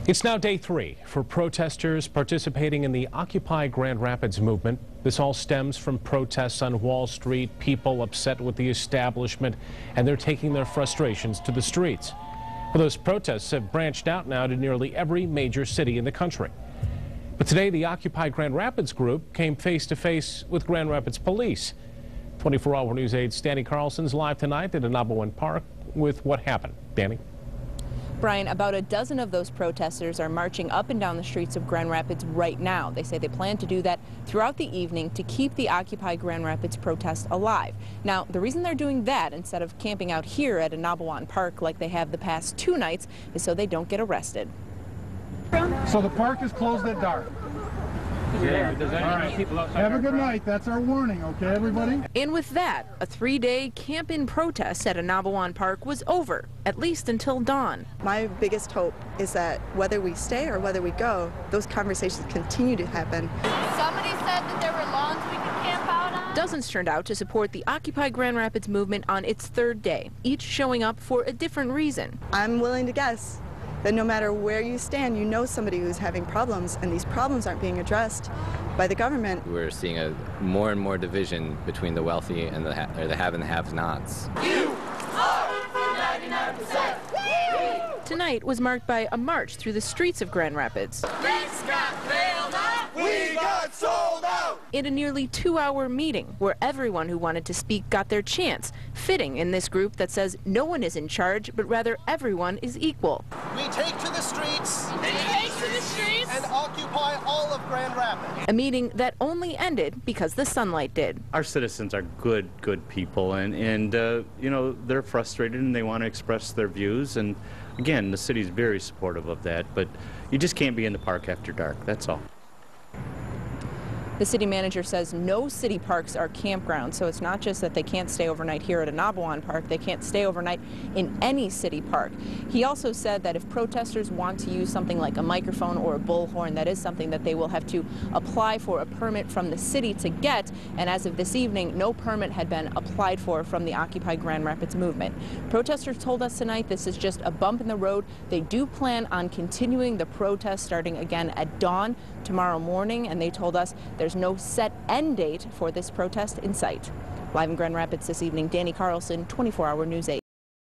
It's now day 3 for protesters participating in the Occupy Grand Rapids movement. This all stems from protests on Wall Street, people upset with the establishment, and they're taking their frustrations to the streets. Well, those protests have branched out now to nearly every major city in the country. But today, the Occupy Grand Rapids group came face-to-face with Grand Rapids police. 24-hour News 8's Danny Carlson's live tonight at Anabawan Park with what happened. Danny? Brian, about a dozen of those protesters are marching up and down the streets of Grand Rapids right now. They say they plan to do that throughout the evening to keep the Occupy Grand Rapids protest alive. Now, the reason they're doing that instead of camping out here at Anabawan Park like they have the past 2 nights is so they don't get arrested. So the park is closed at dark. Yeah. All right. Have a good night. That's our warning, okay, everybody? And with that, a 3-day camp-in protest at Anabawan Park was over, at least until dawn. My biggest hope is that whether we stay or whether we go, those conversations continue to happen. Somebody said that there were lawns we could camp out on. Dozens turned out to support the Occupy Grand Rapids movement on its 3rd day, each showing up for a different reason. I'm willing to guess that no matter where you stand, you know somebody who's having problems, and these problems aren't being addressed by the government. We're seeing a more and more division between the wealthy and the have and the have-nots. You are 99%. Tonight was marked by a march through the streets of Grand Rapids. Rates got bailed out. We got sold out. In a nearly 2-hour meeting where everyone who wanted to speak got their chance, fitting in this group that says no one is in charge, but rather everyone is equal. We take to the streets. And occupy all of Grand Rapids. A meeting that only ended because the sunlight did. Our citizens are good people, and you know, they're frustrated and they want to express their views. And again, the city's very supportive of that, but you just can't be in the park after dark, that's all. The city manager says no city parks are campgrounds, so it's not just that they can't stay overnight here at Anabawan Park, they can't stay overnight in any city park. He also said that if protesters want to use something like a microphone or a bullhorn, that is something that they will have to apply for a permit from the city to get, and as of this evening, no permit had been applied for from the Occupy Grand Rapids movement. Protesters told us tonight this is just a bump in the road. They do plan on continuing the protest starting again at dawn tomorrow morning, and they told us there's no set end date for this protest in sight. Live in Grand Rapids this evening, Danny Carlson, 24-hour News 8.